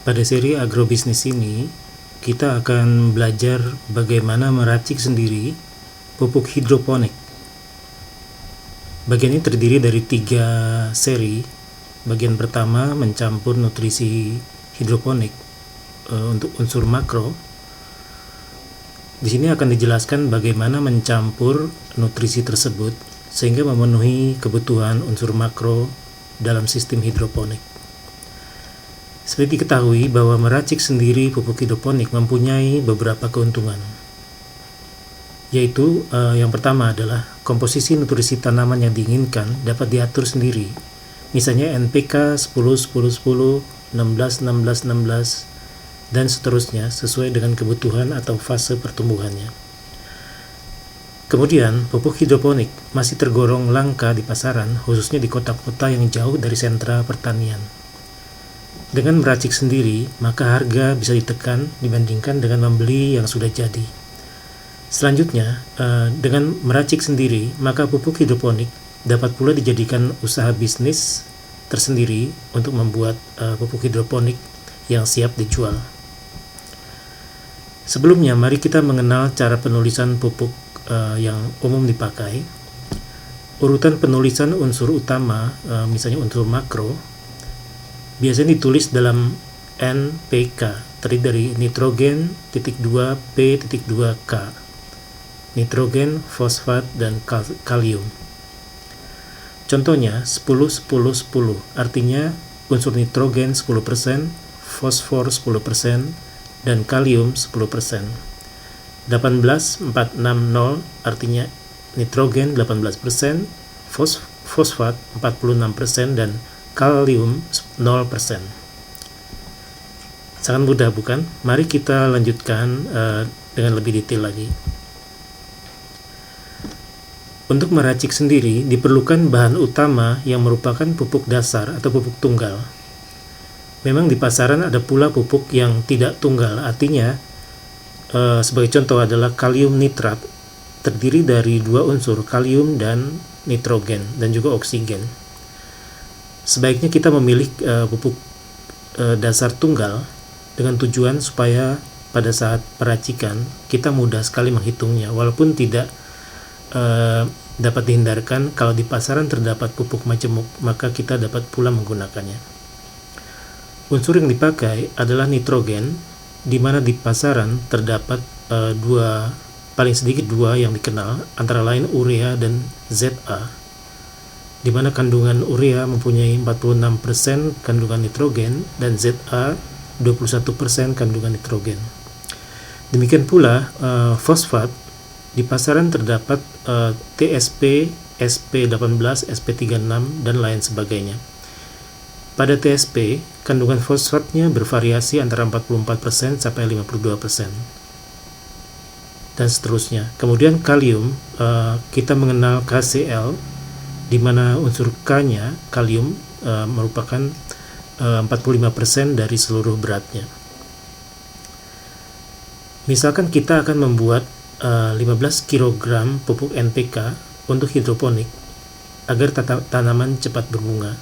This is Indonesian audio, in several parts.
Pada seri agrobisnis ini, kita akan belajar bagaimana meracik sendiri pupuk hidroponik. Bagian ini terdiri dari 3 seri. Bagian pertama mencampur nutrisi hidroponik untuk unsur makro. Di sini akan dijelaskan bagaimana mencampur nutrisi tersebut sehingga memenuhi kebutuhan unsur makro dalam sistem hidroponik. Seperti diketahui bahwa meracik sendiri pupuk hidroponik mempunyai beberapa keuntungan, yaitu yang pertama adalah komposisi nutrisi tanaman yang diinginkan dapat diatur sendiri, misalnya NPK 10-10-10, 16-16-16, dan seterusnya sesuai dengan kebutuhan atau fase pertumbuhannya. Kemudian, pupuk hidroponik masih tergolong langka di pasaran, khususnya di kota-kota yang jauh dari sentra pertanian. Dengan meracik sendiri, maka harga bisa ditekan dibandingkan dengan membeli yang sudah jadi. Selanjutnya, dengan meracik sendiri, maka pupuk hidroponik dapat pula dijadikan usaha bisnis tersendiri untuk membuat pupuk hidroponik yang siap dijual. Sebelumnya, mari kita mengenal cara penulisan pupuk yang umum dipakai. Urutan penulisan unsur utama, misalnya unsur makro, biasanya ditulis dalam NPK, terdiri dari nitrogen, (2) P, (2) K, nitrogen, fosfat, dan kalium. Contohnya 10-10-10, artinya unsur nitrogen 10%, fosfor 10%, dan kalium 10%. 18-4-6-0, artinya nitrogen 18%, fosfat 46%, dan kalium 0%. Sangat mudah, bukan? Mari kita lanjutkan dengan lebih detail lagi. Untuk meracik sendiri diperlukan bahan utama yang merupakan pupuk dasar atau pupuk tunggal. Memang di pasaran ada pula pupuk yang tidak tunggal, artinya sebagai contoh adalah kalium nitrat, terdiri dari 2 unsur, kalium dan nitrogen, dan juga oksigen. Sebaiknya kita memilih pupuk dasar tunggal dengan tujuan supaya pada saat peracikan kita mudah sekali menghitungnya, walaupun tidak dapat dihindarkan kalau di pasaran terdapat pupuk majemuk, maka kita dapat pula menggunakannya. Unsur yang dipakai adalah nitrogen, di mana di pasaran terdapat paling sedikit dua yang dikenal, antara lain urea dan ZA, di mana kandungan urea mempunyai 46% kandungan nitrogen dan ZA 21% kandungan nitrogen. Demikian pula fosfat, di pasaran terdapat TSP, SP18, SP36, dan lain sebagainya. Pada TSP, kandungan fosfatnya bervariasi antara 44% sampai 52%. Dan seterusnya. Kemudian kalium, kita mengenal KCl, di mana unsur K-nya, kalium, merupakan 45% dari seluruh beratnya. Misalkan kita akan membuat 15 kg pupuk NPK untuk hidroponik agar tanaman cepat berbunga.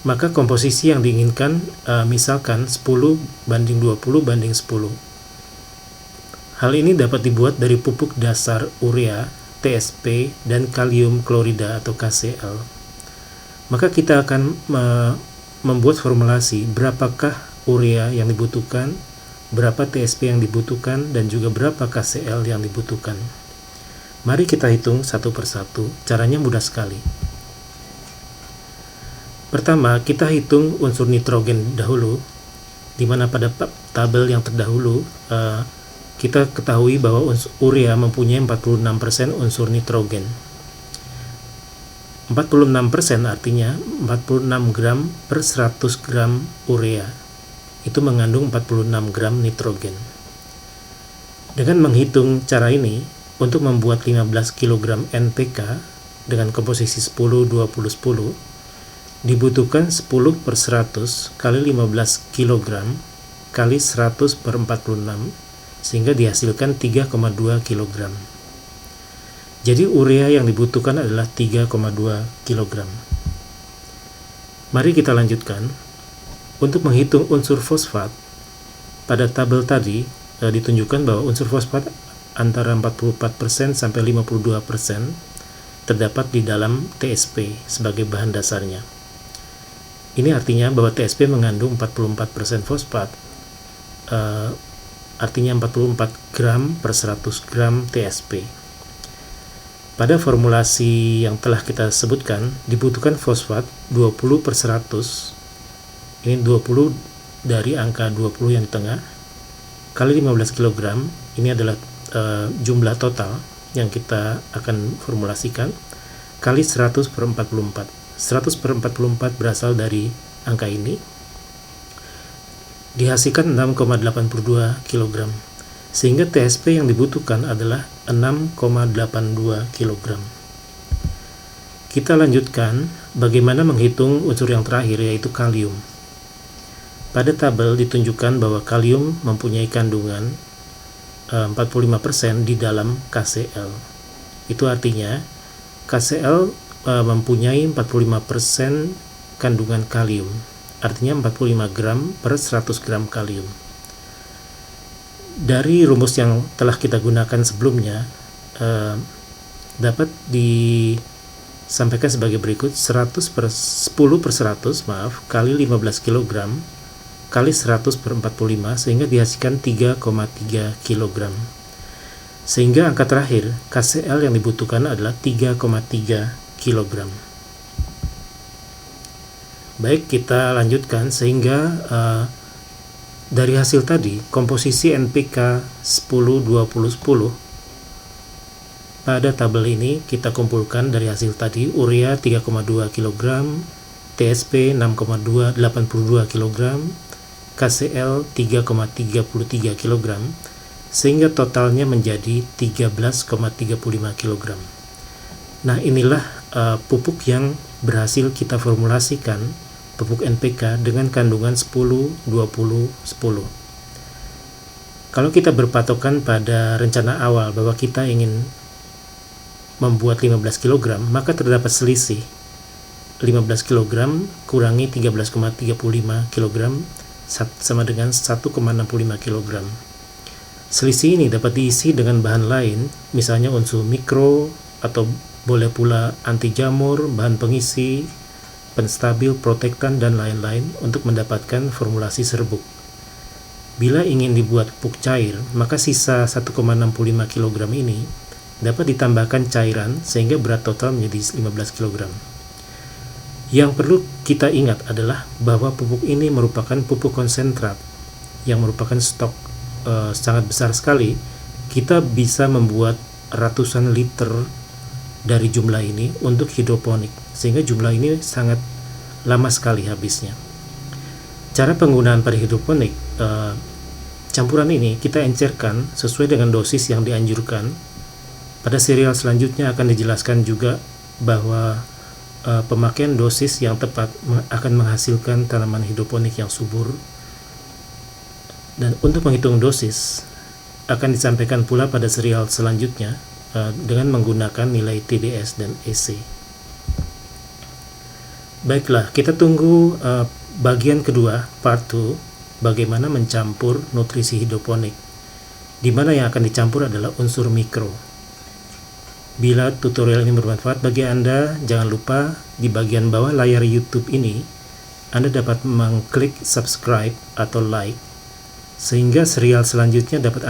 Maka komposisi yang diinginkan misalkan 10:20:10. Hal ini dapat dibuat dari pupuk dasar urea, TSP, dan kalium klorida atau KCl. Maka kita akan membuat formulasi berapakah urea yang dibutuhkan, berapa TSP yang dibutuhkan, dan juga berapa KCl yang dibutuhkan. Mari kita hitung satu persatu. Caranya mudah sekali. Pertama, kita hitung unsur nitrogen dahulu, di mana pada tabel yang terdahulu kita ketahui bahwa urea mempunyai 46% unsur nitrogen. 46% artinya 46 gram per 100 gram urea. Itu mengandung 46 gram nitrogen. Dengan menghitung cara ini, untuk membuat 15 kg NPK dengan komposisi 10-20-10, dibutuhkan 10/100 kali 15 kg kali 100/46, sehingga dihasilkan 3,2 kg. Jadi urea yang dibutuhkan adalah 3,2 kg. Mari kita lanjutkan. Untuk menghitung unsur fosfat, pada tabel tadi ditunjukkan bahwa unsur fosfat antara 44% sampai 52% terdapat di dalam TSP sebagai bahan dasarnya. Ini artinya bahwa TSP mengandung 44% fosfat, artinya 44 gram per 100 gram TSP. Pada formulasi yang telah kita sebutkan, dibutuhkan fosfat 20 per 100, ini 20 dari angka 20 yang di tengah, kali 15 kg, ini adalah jumlah total yang kita akan formulasikan, kali 100 per 44. 100 per 44 berasal dari angka ini, dihasilkan 6,82 kg, sehingga TSP yang dibutuhkan adalah 6,82 kg. Kita lanjutkan bagaimana menghitung unsur yang terakhir, yaitu kalium. Pada tabel ditunjukkan bahwa kalium mempunyai kandungan 45% di dalam KCl. Itu artinya KCl mempunyai 45% kandungan kalium, artinya 45 gram per 100 gram kalium. Dari rumus yang telah kita gunakan sebelumnya, dapat disampaikan sebagai berikut: 10 per 100 kali 15 kg kali 100 per 45, sehingga dihasilkan 3,3 kg. Sehingga angka terakhir KCl yang dibutuhkan adalah 3,3 kg. Baik, kita lanjutkan sehingga dari hasil tadi, komposisi NPK 10-20-10 pada tabel ini kita kumpulkan dari hasil tadi: urea 3,2 kg, TSP 6,82 kg, KCl 3,33 kg, sehingga totalnya menjadi 13,35 kg. Nah, inilah pupuk yang berhasil kita formulasikan, pupuk NPK dengan kandungan 10-20-10. Kalau kita berpatokan pada rencana awal bahwa kita ingin membuat 15 kg, maka terdapat selisih 15 kg kurangi 13,35 kg sama dengan 1,65 kg. Selisih ini dapat diisi dengan bahan lain, misalnya unsur mikro, atau boleh pula anti jamur, bahan pengisi, penstabil, protektan, dan lain-lain untuk mendapatkan formulasi serbuk. Bila ingin dibuat pupuk cair, maka sisa 1,65 kg ini dapat ditambahkan cairan sehingga berat total menjadi 15 kg. Yang perlu kita ingat adalah bahwa pupuk ini merupakan pupuk konsentrat yang merupakan stok sangat besar sekali. Kita bisa membuat ratusan liter dari jumlah ini untuk hidroponik, sehingga jumlah ini sangat lama sekali habisnya. Cara penggunaan pada hidroponik, campuran ini kita encerkan sesuai dengan dosis yang dianjurkan. Pada serial selanjutnya akan dijelaskan juga bahwa pemakaian dosis yang tepat akan menghasilkan tanaman hidroponik yang subur. Dan untuk menghitung dosis akan disampaikan pula pada serial selanjutnya dengan menggunakan nilai TDS dan EC. Baiklah, kita tunggu bagian kedua, part 2, bagaimana mencampur nutrisi hidroponik, di mana yang akan dicampur adalah unsur mikro. Bila tutorial ini bermanfaat bagi Anda, jangan lupa di bagian bawah layar YouTube ini, Anda dapat mengklik subscribe atau like, sehingga serial selanjutnya dapat